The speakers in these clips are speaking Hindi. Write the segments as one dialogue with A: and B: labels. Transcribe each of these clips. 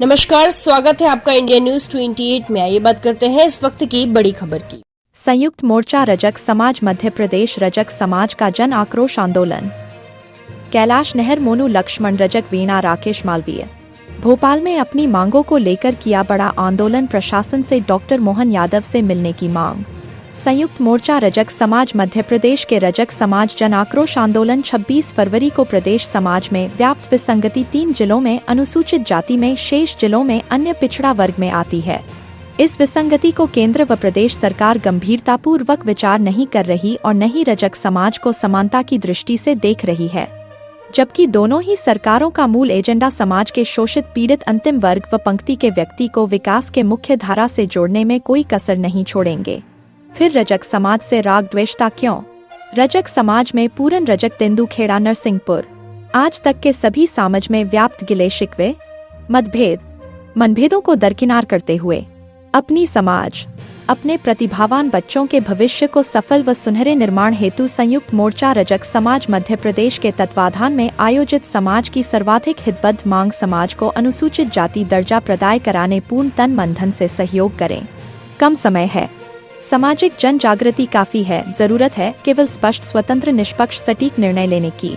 A: नमस्कार, स्वागत है आपका इंडिया न्यूज 28 में। आइए बात करते हैं इस वक्त की बड़ी खबर की।
B: संयुक्त मोर्चा रजक समाज मध्य प्रदेश रजक समाज का जन आक्रोश आंदोलन। कैलाश नहर, मोनू लक्ष्मण, रजक वीणा, राकेश मालवीय। भोपाल में अपनी मांगों को लेकर किया बड़ा आंदोलन, प्रशासन से डॉक्टर मोहन यादव से मिलने की मांग। संयुक्त मोर्चा रजक समाज मध्य प्रदेश के रजक समाज जन आक्रोश आंदोलन 26 फरवरी को प्रदेश समाज में व्याप्त विसंगति 3 जिलों में अनुसूचित जाति में, शेष जिलों में अन्य पिछड़ा वर्ग में आती है। इस विसंगति को केंद्र व प्रदेश सरकार गंभीरतापूर्वक विचार नहीं कर रही और न ही रजक समाज को समानता की दृष्टि से देख रही है, जबकि दोनों ही सरकारों का मूल एजेंडा समाज के शोषित, पीड़ित, अंतिम वर्ग व पंक्ति के व्यक्ति को विकास के मुख्य धारा से जोड़ने में कोई कसर नहीं छोड़ेंगे। फिर रजक समाज से राग द्वेषता क्यों? रजक समाज में पूरन रजक, तेंदुखेड़ा, नरसिंहपुर आज तक के सभी समाज में व्याप्त गिले शिकवे, मनभेदों को दरकिनार करते हुए अपनी समाज, अपने प्रतिभावान बच्चों के भविष्य को सफल व सुनहरे निर्माण हेतु संयुक्त मोर्चा रजक समाज मध्य प्रदेश के तत्वाधान में आयोजित समाज की सर्वाधिक हितबद्ध मांग, समाज को अनुसूचित जाति दर्जा प्रदान कराने पूर्ण तन मन धन से सहयोग करें। कम समय है, सामाजिक जन जागृति काफी है, जरूरत है केवल स्पष्ट, स्वतंत्र, निष्पक्ष, सटीक निर्णय लेने की।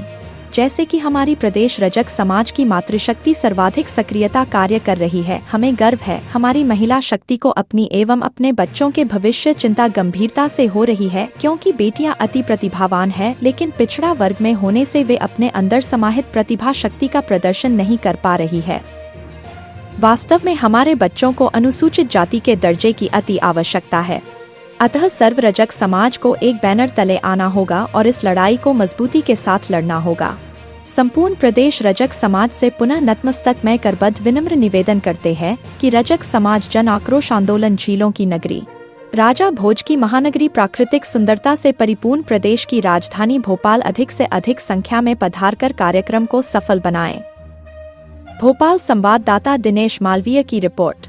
B: जैसे कि हमारी प्रदेश रजक समाज की मातृशक्ति सर्वाधिक सक्रियता कार्य कर रही है। हमें गर्व है, हमारी महिला शक्ति को अपनी एवं अपने बच्चों के भविष्य चिंता गंभीरता से हो रही है, क्योंकि बेटियां अति प्रतिभावान है, लेकिन पिछड़ा वर्ग में होने से वे अपने अंदर समाहित प्रतिभा शक्ति का प्रदर्शन नहीं कर पा रही है। वास्तव में हमारे बच्चों को अनुसूचित जाति के दर्जे की अति आवश्यकता है। अतः सर्व रजक समाज को एक बैनर तले आना होगा और इस लड़ाई को मजबूती के साथ लड़ना होगा। संपूर्ण प्रदेश रजक समाज से पुनः नतमस्तक में करबद्ध विनम्र निवेदन करते हैं कि रजक समाज जन आक्रोश आंदोलन झीलों की नगरी, राजा भोज की महानगरी, प्राकृतिक सुंदरता से परिपूर्ण प्रदेश की राजधानी भोपाल अधिक से अधिक संख्या में पधारकर कार्यक्रम को सफल बनाएं। भोपाल संवाददाता दिनेश मालवीय की रिपोर्ट।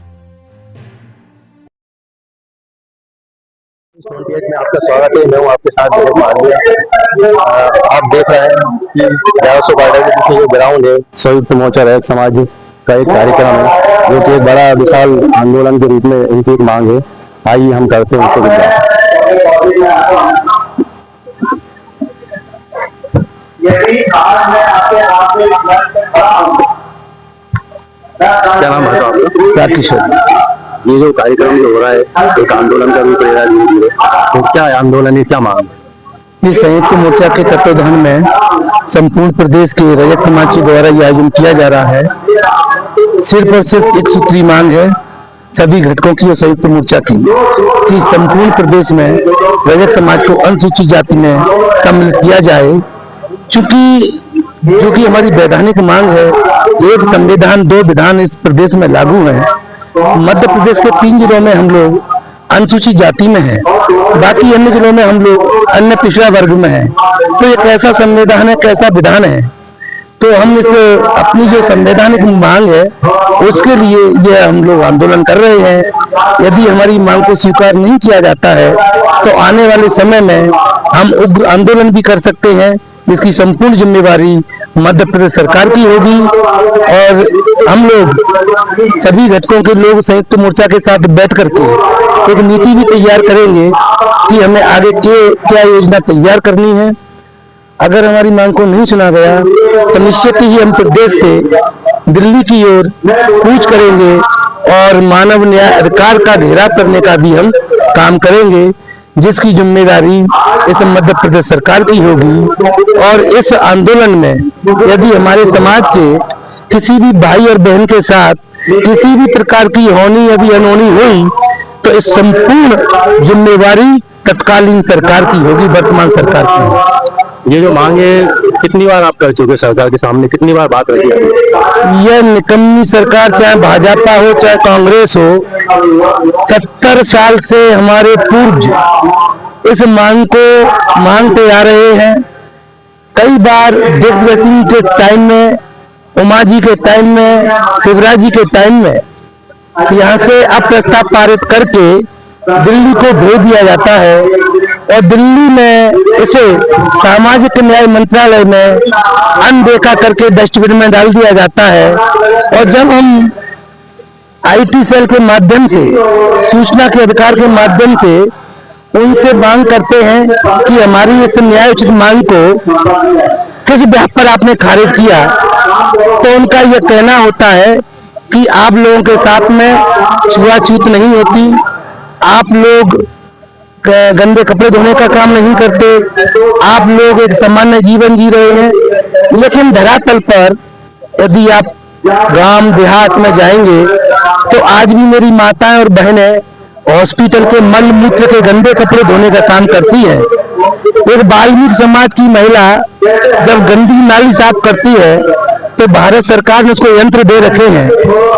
C: 28 में आपका स्वागत है। मैं हूँ आपके साथ आप देख रहे हैं कि 1100 गार्डन के पीछे जो ग्राउंड है, संयुक्त मोर्चा रजक समाज का एक कार्यक्रम है, जो कि एक बड़ा विशाल आंदोलन के रूप में इनकी एक मांग है। आइए हम करते हैं उसको। क्या नाम है आपका? किशोर। ये जो कार्यक्रम जो हो रहा है एक आंदोलन का रूप ले रहा है धीरे धीरे, तो क्या आंदोलन है, क्या मांग?
D: इस संयुक्त मोर्चा के तत्वाधान में संपूर्ण प्रदेश के रजक समाज के द्वारा ये आयोजन किया जा रहा है। सिर्फ और सिर्फ एक सूत्री मांग है सभी घटकों की और संयुक्त मोर्चा की, कि संपूर्ण प्रदेश में रजक समाज को अनुसूचित जाति में सम्मिलित किया जाए। चूंकि जो कि हमारी वैधानिक मांग है, एक संविधान 2 विधान इस प्रदेश में लागू है। मध्य प्रदेश के 3 जिलों में हम लोग अनुसूचित जाति में हैं, बाकी अन्य जिलों में हम लोग अन्य पिछड़ा वर्ग में हैं। तो ये कैसा संविधान है, कैसा विधान है? तो हम इस अपनी जो संवैधानिक मांग है उसके लिए ये हम लोग आंदोलन कर रहे हैं। यदि हमारी मांग को स्वीकार नहीं किया जाता है तो आने वाले समय में हम उग्र आंदोलन भी कर सकते हैं, जिसकी संपूर्ण जिम्मेवारी मध्य प्रदेश सरकार की होगी। और हम लोग सभी घटकों के लोग संयुक्त मोर्चा के साथ बैठ करके एक नीति भी तैयार करेंगे कि हमें आगे क्या योजना तैयार करनी है। अगर हमारी मांग को नहीं सुना गया तो निश्चित ही हम प्रदेश से दिल्ली की ओर कूच करेंगे और मानव न्याय अधिकार का घेराव करने का भी हम काम करेंगे, जिसकी जिम्मेदारी इस मध्य प्रदेश सरकार की होगी। और इस आंदोलन में यदि हमारे समाज के किसी भी भाई और बहन के साथ किसी भी प्रकार की होनी यदि अनहोनी हुई तो इस संपूर्ण जिम्मेवारी तत्कालीन सरकार की होगी, वर्तमान सरकार की।
C: ये जो मांग है कितनी बार आप कर चुके सरकार के सामने, कितनी बार बात रखी है?
D: यह निकम्मी सरकार, चाहे भाजपा हो चाहे कांग्रेस हो, 70 साल से हमारे पूर्व इस मांग को मांगते आ रहे हैं। कई बार दिग्विजय सिंह के टाइम में, उमा जी के टाइम में, शिवराज जी के टाइम में यहाँ से अप्रस्ताव पारित करके दिल्ली को भेज दिया जाता है और दिल्ली में इसे सामाजिक न्याय मंत्रालय में अनदेखा करके डस्टबिन में डाल दिया जाता है। और जब हम IT सेल के माध्यम से, सूचना के अधिकार के माध्यम से उनसे मांग करते हैं कि हमारी इस न्यायोचित मांग को किस बिहाफ पर आपने खारिज किया। तो उनका यह कहना होता है कि आप लोगों के साथ में छुआछूत नहीं होती, आप लोग गंदे कपड़े धोने का काम नहीं करते, आप लोग एक सामान्य जीवन जी रहे हैं। लेकिन धरातल पर यदि आप गांव देहात में जाएंगे तो आज भी मेरी माताएं और बहनें हॉस्पिटल के मल मूत्र के गंदे कपड़े धोने का काम करती है। एक बाल्मीकि समाज की महिला जब गंदी नाली साफ करती है तो भारत सरकार ने उसको यंत्र दे रखे हैं,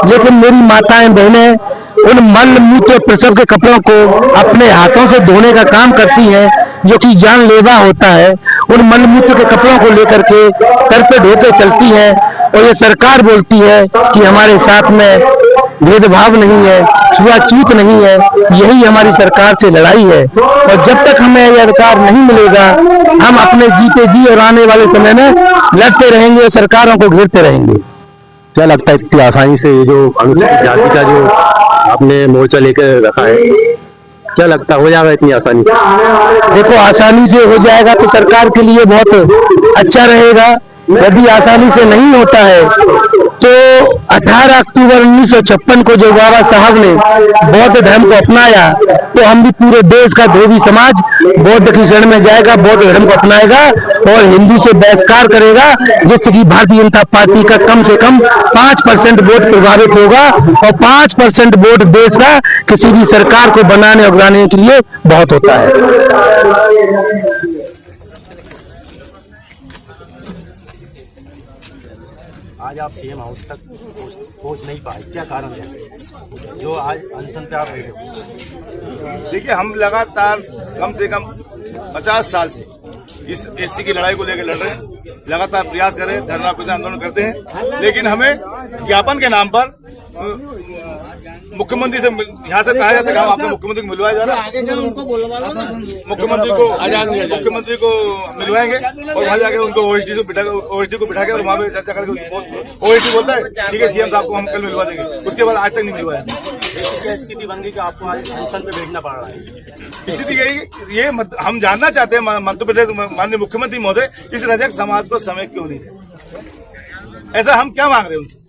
D: लेकिन मेरी माताएं बहनें उन मल मूत्र प्रसव के कपड़ों को अपने हाथों से धोने का काम करती हैं, जो कि जानलेवा होता है। उन मल मूत्र के कपड़ों को लेकर के सर पे ढोके चलती हैं और ये सरकार बोलती है कि हमारे साथ में भेदभाव नहीं है, छुआछूत नहीं है। यही हमारी सरकार से लड़ाई है और जब तक हमें यह अधिकार नहीं मिलेगा हम अपने जीते जी और आने वाले समय में लड़ते रहेंगे और सरकारों को घेरते रहेंगे।
C: क्या लगता है इतनी आसानी से ये जो अनुसूचित जाति का जो आपने मोर्चा लेकर रखा है, क्या लगता हो जाएगा इतनी आसानी?
D: देखो, आसानी से हो जाएगा तो सरकार के लिए बहुत अच्छा रहेगा। यदि आसानी से नहीं होता है तो 18 अक्टूबर 1956 को जो बाबा साहब ने बौद्ध धर्म को अपनाया तो हम भी पूरे देश का धोबी समाज बौद्ध की शरण में जाएगा, बौद्ध धर्म को अपनाएगा और हिंदू से बहिष्कार करेगा, जिससे कि भारतीय जनता पार्टी का कम से कम 5% वोट प्रभावित होगा और 5% वोट देश का किसी भी सरकार को बनाने और गिराने के लिए बहुत होता है।
E: आज आप सीएम हाउस तक पहुंच नहीं पाए, क्या कारण है जो आज अनशन पे आप बैठे हो?
F: देखिए, हम लगातार कम से कम 50 साल से इस एससी की लड़ाई को लेकर लड़ रहे हैं, लगातार प्रयास कर रहे हैं, धरना प्रदर्शन आंदोलन करते हैं, लेकिन हमें ज्ञापन के नाम पर मुख्यमंत्री से यहाँ से कहा जाता है कि हम आपको मुख्यमंत्री को मिलवाया जा रहा है, मुख्यमंत्री को मिलवाएंगे और वहाँ जाके उनको ओएसडी को बिठा के और वहाँ पे चर्चा करके ओएसडी बोलता है ठीक है सीएम साहब को हम कल मिलवा देंगे, उसके बाद आज तक नहीं मिलवाया।
E: स्थिति बन गई कि आपको आज अनशन पे बैठना पड़ रहा है।
F: स्थिति ये हम जानना चाहते हैं मध्य प्रदेश माननीय मुख्यमंत्री महोदय, इस रजक समाज को समय क्यों नहीं है? ऐसा हम क्या मांग रहे हैं उनसे?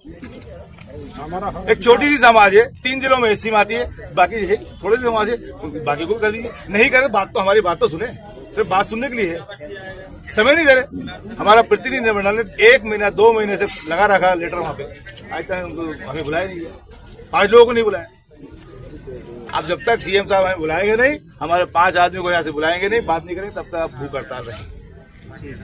F: एक छोटी सी समाज है, 3 जिलों में एससी में आती है, बाकी थोड़े से समाज है, बाकी को कर लीजिए। नहीं करे बात तो हमारी बात तो सुने, सिर्फ बात सुनने के लिए है, समय नहीं दे रहे। हमारा प्रतिनिधि मंडल ने 1 महीना 2 महीने से लगा रखा लेटर वहाँ पे, आज तक हमें बुलाया नहीं है, 5 लोगों को नहीं बुलाया। अब जब तक सीएम साहब हमें बुलाएंगे नहीं, हमारे 5 आदमी को यहाँ से बुलाएंगे नहीं, बात नहीं करेंगे, तब तक आप भूख हड़ताल रहेंगे।